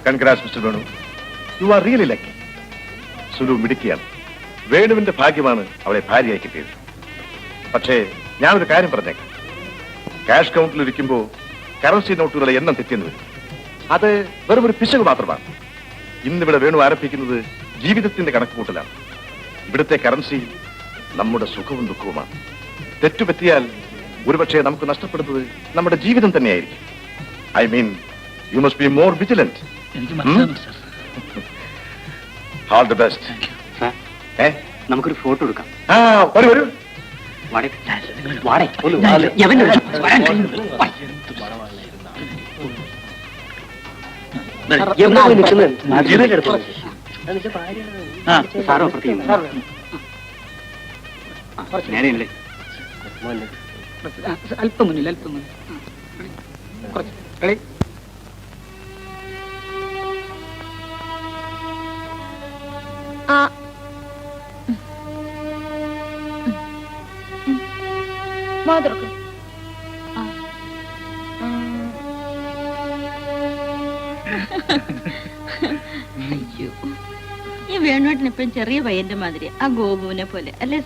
Congrats mister Venu, you are really lucky. Sulu മിടുക്കിയാണ്. വേണുവിന്റെ ഭാഗ്യമാണ് അവളെ ഭാര്യയായി കിട്ടിയത്. പക്ഷേ ഞാനൊരു കാര്യം പറഞ്ഞേക്കാം, ക്യാഷ് കൗണ്ടറിൽ ഇരിക്കുമ്പോൾ കറൻസി നോട്ടുകളെ എണ്ണം തെറ്റിയെന്ന് വരും. അത് വെറും ഒരു പിശക് മാത്രമാണ്. ഇന്നിവിടെ വേണു ആരംഭിക്കുന്നത് ജീവിതത്തിന്റെ കണക്കുകൂട്ടലാണ്. ഇവിടുത്തെ കറൻസി നമ്മുടെ സുഖവും ദുഃഖവുമാണ്. തെറ്റുപറ്റിയാൽ ഒരുപക്ഷെ നമുക്ക് നഷ്ടപ്പെടുന്നത് നമ്മുടെ ജീവിതം തന്നെയായിരിക്കും. I mean, you must be more vigilant. All the best. നമുക്കൊരു ഫോട്ടോ എടുക്കാം. വരൂ വരൂ. അല്പം മുന്നിൽ അല്പം മുന്നിൽ. അയ്യോ, ഈ വേണുവേട്ടൻ എപ്പോഴും ചെറിയ പയ്യന്റെ മാതിരി, ആ ഗോപുവിനെ പോലെ അല്ലേ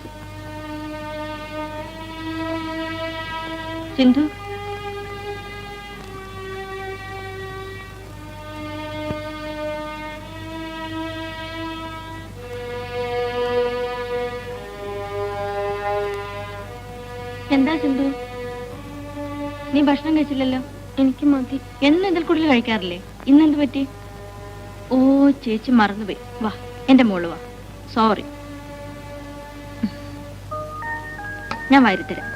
സിന്ധു? എന്താ സിന്ധു, നീ ഭക്ഷണം കഴിച്ചില്ലല്ലോ? എനിക്ക് മതി. എന്നും ഇതിൽ കൂടുതൽ കഴിക്കാറില്ലേ? ഇന്നെന്ത് പറ്റി? ഓ, ചേച്ചി മറന്നുപോയി. വാ എന്റെ മോള് വാ. സോറി, ഞാൻ വാരിത്തരാം.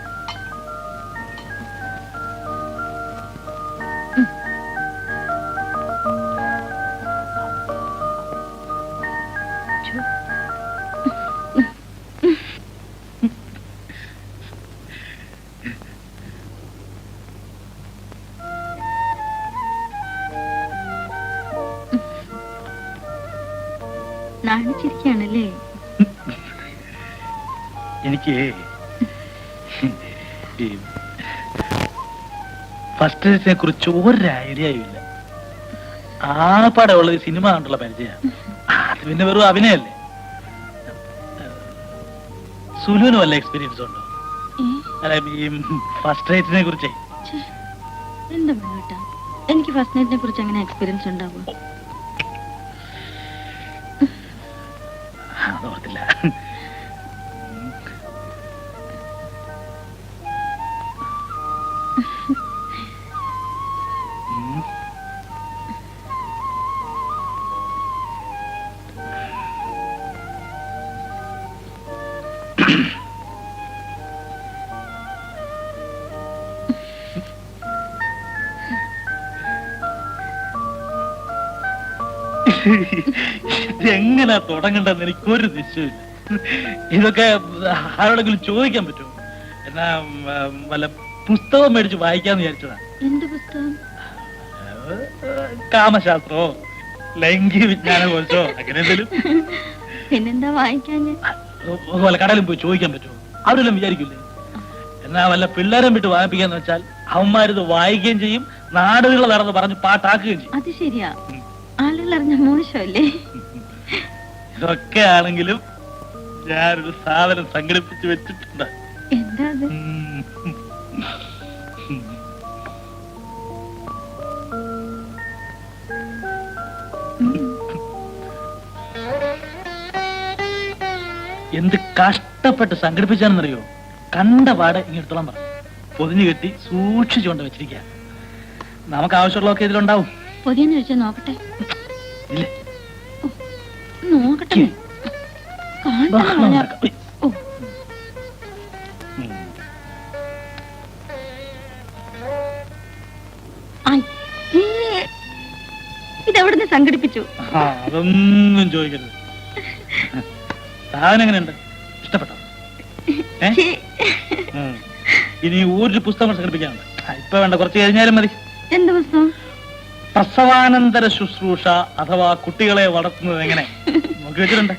നാണിച്ചിരിക്കുകയാണല്ലേ? എനിക്ക് ഫസ്റ്റ് ഡേറ്റിനെ കുറിച്ച് ഒരു ഐഡിയയും ഇല്ല. ആപ്പാടെ ഉള്ളത് സിനിമ കണ്ടുള്ള പരിചയമാണ്. അത് പിന്നെ വെറും അഭിനയല്ലേ. സുലുവിന് വല്ല എക്സ്പീരിയൻസ് ഉണ്ടോ? അല്ല, ഈ ഫസ്റ്റ് ഡേറ്റിനെ കുറിച്ച്. എന്താ കേട്ടാ, എനിക്ക് ഫസ്റ്റ് നൈറ്റിനെ കുറിച്ച് അങ്ങനെ എക്സ്പീരിയൻസ് ഉണ്ടാവും? അതോർത്തില്ല. എങ്ങനെ തുടങ്ങണ്ടെന്ന് എനിക്കൊരു നിശ്ചയമില്ല. ഇതൊക്കെ ആരോടെങ്കിലും ചോദിക്കാൻ പറ്റുമോ? എന്നാ വല്ല പുസ്തകം മേടിച്ച് വായിക്കാന്ന് വിചാരിച്ചതാ. എന്ത് പുസ്തകം? കാമശാസ്ത്രമോ ലൈംഗിക വിജ്ഞാന കോഴ്സോ അങ്ങനെ എന്തെങ്കിലും. പിന്നെന്താ വായിക്കാൻ? വല്ല കടയിലും പോയി ചോദിക്കാൻ പറ്റുമോ? അവരെല്ലാം വിചാരിക്കില്ലേ? എന്നാ വല്ല പിള്ളേരെ വിട്ട് വായിപ്പിക്കാന്ന് വെച്ചാൽ അവന്മാരിത് വായിക്കുകയും ചെയ്യും, നാടുകൾ നടന്ന് പറഞ്ഞ് പാട്ടാക്കുകയും ചെയ്യും. അത് ശരിയാ, ആളുകൾ അറിഞ്ഞ മോശമല്ലേ? ഇതൊക്കെ ആണെങ്കിലും ഞാനൊരു സാധനം സംഘടിപ്പിച്ച് വെച്ചിട്ടുണ്ട്. എന്താ അത്? എന്ത് കഷ്ടപ്പെട്ട് സംഘടിപ്പിച്ചാണെന്നറിയോ? കണ്ട പാടെ ഇങ്ങെടുത്തോളം പറഞ്ഞു പൊതിഞ്ഞു കെട്ടി സൂക്ഷിച്ചുകൊണ്ട് വെച്ചിരിക്കുക. നമുക്ക് ആവശ്യമുള്ളതൊക്കെ ഇതിലുണ്ടാവും. പൊതിയെന്ന് വെച്ചാൽ നോക്കട്ടെ. ഇല്ലേ, നോക്കട്ടെ. ഇതെവിടുന്ന് സംഘടിപ്പിച്ചു? അതൊന്നും ചോദിക്കരുത്. സാധനം എങ്ങനെയുണ്ട്? ഇഷ്ടപ്പെട്ടോ? ഇനി ഒരു പുസ്തകം സംഘടിപ്പിക്കാനുണ്ട്. ഇപ്പൊ വേണ്ട, കുറച്ച് കഴിഞ്ഞാലും മതി. എന്ത് പുസ്തകം? പ്രസവാനന്തര ശുശ്രൂഷ അഥവാ കുട്ടികളെ വളർത്തുന്നത് എങ്ങനെ നോക്കി വെച്ചിട്ടുണ്ട്.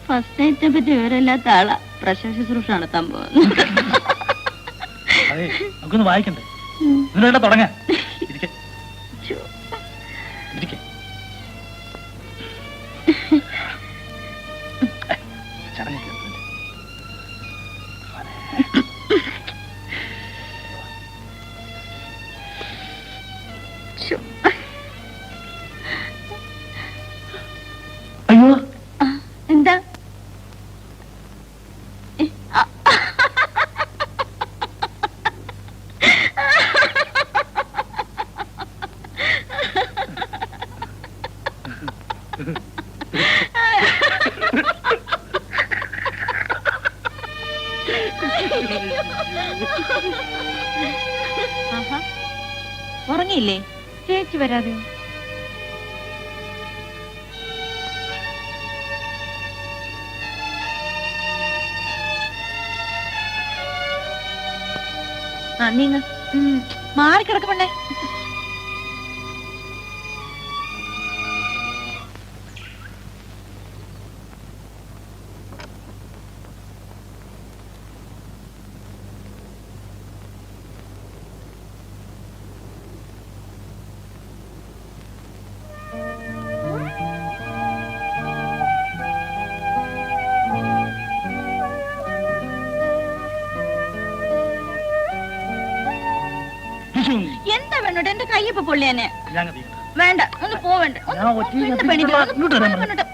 ഫസ്റ്റ് നൈറ്റിനെ പറ്റി വിവരമില്ലാത്ത ആളാ. പ്രസവ ശുശ്രൂഷ നടത്താൻ പോകുന്നു. അതെ, നമുക്കൊന്ന് വായിക്കണ്ടേ? ഇതിനുവേണ്ട തുടങ്ങാൻ. ആഹാ. ഉറങ്ങിയില്ലേ? ചേച്ചി വരാതെയോ? ആ നീങ്ങ മാറിക്കിടക്കണ്ടേ? എന്താ വേണോട്ടെ? എന്റെ കയ്യപ്പ പൊള്ളിയാനെ. വേണ്ട, ഒന്ന് പോവേണ്ട.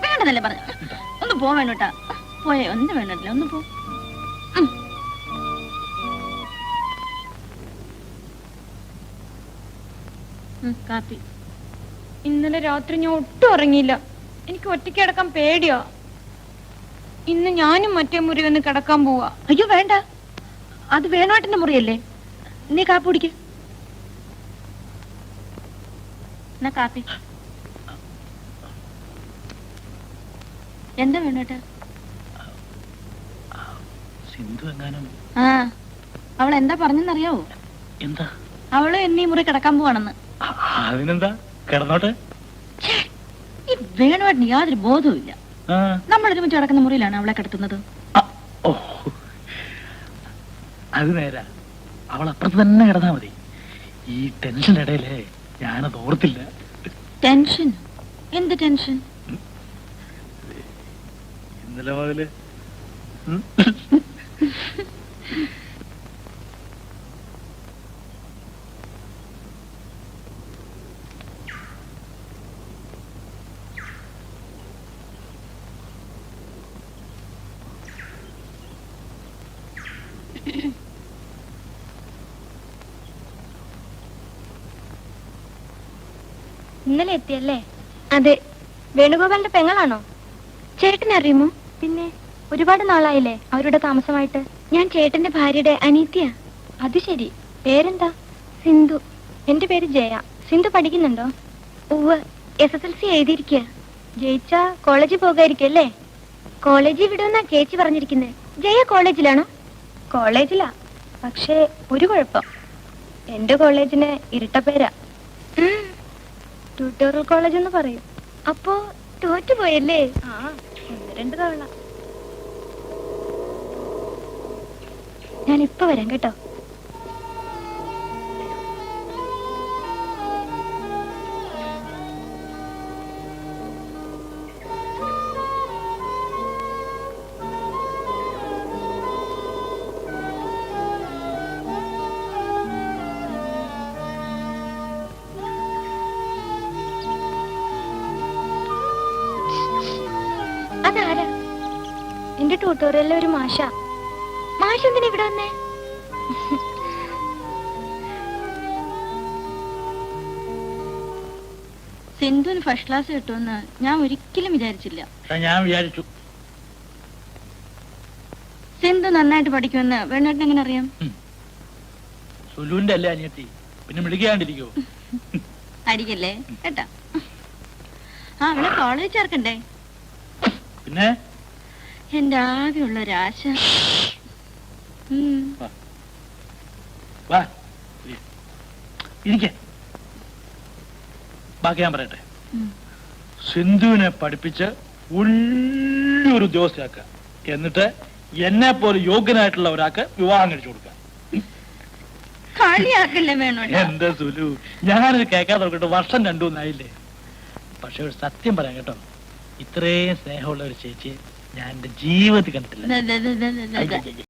വേണ്ടതല്ലേ പറഞ്ഞു. ഒന്ന് പോവേണോട്ടാ. പോയേ, ഒന്ന് വേണ്ടല്ലേ, ഒന്ന് പോ. കാപ്പി. ഇന്നലെ രാത്രി ഞാൻ ഒട്ടും ഉറങ്ങിയില്ല. എനിക്ക് ഒറ്റയ്ക്ക് കിടക്കാൻ പേടിയാ. ഇന്ന് ഞാനും മറ്റേ മുറി വന്ന് കിടക്കാൻ പോവാ. അയ്യോ വേണ്ട, അത് വേണോട്ടന്റെ മുറിയല്ലേ. നീ കാപ്പി കുടിക്ക്. എന്നാ കാപ്പി. എന്താ വേണോട്ടാ? സിന്ധു എങ്ങാനും. ആ, അവൾ എന്താ പറഞ്ഞെന്നറിയാവോ? എന്താ? അവള് എന്നീ മുറി കിടക്കാൻ പോവാണെന്ന്. അതിനെന്താ, കിടന്നോട്ടെ. ഈ വേണുവാട്ടിന് യാതൊരു ബോധവും ഇല്ല. നമ്മൾ ഒരുമിച്ച് കിടക്കുന്ന മുറിയിലാണ് അവളെ കിടത്തുന്നത്. ഓ, അത് നേരാ. അവൾ അപ്പുറത്ത് തന്നെ കിടന്നാ മതി. ഈ ടെൻഷന്റെ ഇടയിലേ ഞാനത് ഓർത്തില്ല. ടെൻഷൻ? എന്ത് ടെൻഷൻ? ഇന്നലെ മുതല് ഇന്നലെ എത്തിയല്ലേ? അതെ. വേണുഗോപാലിന്റെ പെങ്ങളാണോ? ചേട്ടനെ അറിയുമോ? പിന്നെ ഒരുപാട് നാളായില്ലേ അവരുടെ താമസമായിട്ട്. ഞാൻ ചേട്ടന്റെ ഭാര്യയുടെ അനീത്തിയ. അത് ശരി. പേരെന്താ? സിന്ധു. എന്റെ പേര് ജയ. സിന്ധു പഠിക്കുന്നുണ്ടോ? ഉവ്വ്, SSLC എഴുതിയിരിക്കുക. ജയിച്ച കോളേജിൽ പോകായിരിക്കും അല്ലേ? കോളേജിൽ വിടുമെന്നാ ചേച്ചി പറഞ്ഞിരിക്കുന്നത്. ജയ കോളേജിലാണോ? കോളേജിലാ, പക്ഷേ ഒരു കുഴപ്പം. എന്റെ കോളേജിന് ഇരട്ടപ്പേരാ. ട്യൂട്ടോറിയൽ കോളേജ് എന്ന് പറയും. അപ്പോ തോറ്റുപോയല്ലേ? ആ, 1-2 തവണ. ഞാനിപ്പോ വരാം കേട്ടോ. അതാരാ? എന്റെ ട്യൂട്ടോറിയലിലെ ഒരു മാഷ. മാഷ് എന്തിനാ ഇവിടെ വന്നേ? സിന്ധുവിന് ഫസ്റ്റ് ക്ലാസ് കിട്ടുമെന്ന് ഞാൻ ഒരിക്കലും വിചാരിച്ചില്ല. ഞാൻ വിചാരിച്ചു. സിന്ധു നന്നായിട്ട് പഠിക്കുമെന്ന് വേണേട്ടൻ എങ്ങനെ അറിയാം? സുലുവിന്റെ അല്ലേ അനിയത്തി, പിന്നെ വിളിക്കാണ്ടിരിക്കോ? അടിക്കല്ലേ കേട്ടാ. ആ, അവളെ കോളേജ് ചേർക്കണ്ടേ? പിന്നെ എന്റെ ആകെയുള്ള ഒരാശ. വാ, ഇരിക്കെ. ബാക്കി ഞാൻ പറയട്ടെ. സിന്ധുവിനെ പഠിപ്പിച്ച് വലിയൊരു ഉദ്യോഗസ്ഥയാക്കുക, എന്നിട്ട് എന്നെ പോലെ യോഗ്യനായിട്ടുള്ള ഒരാൾക്ക് വിവാഹം കഴിച്ചു കൊടുക്കുക. കളിയാക്കല്ലേ വേണോട്ടാ. എന്റെ സുലു, ഞാനത് കേൾക്കാതെ നോക്കിട്ട് വർഷം 2-3 പക്ഷെ ഒരു സത്യം പറയാം കേട്ടോ, ഇത്രയും സ്നേഹമുള്ള ഒരു ചേച്ചിയെ ഞാൻ എന്റെ ജീവിതത്തിൽ കണ്ടിട്ടില്ല.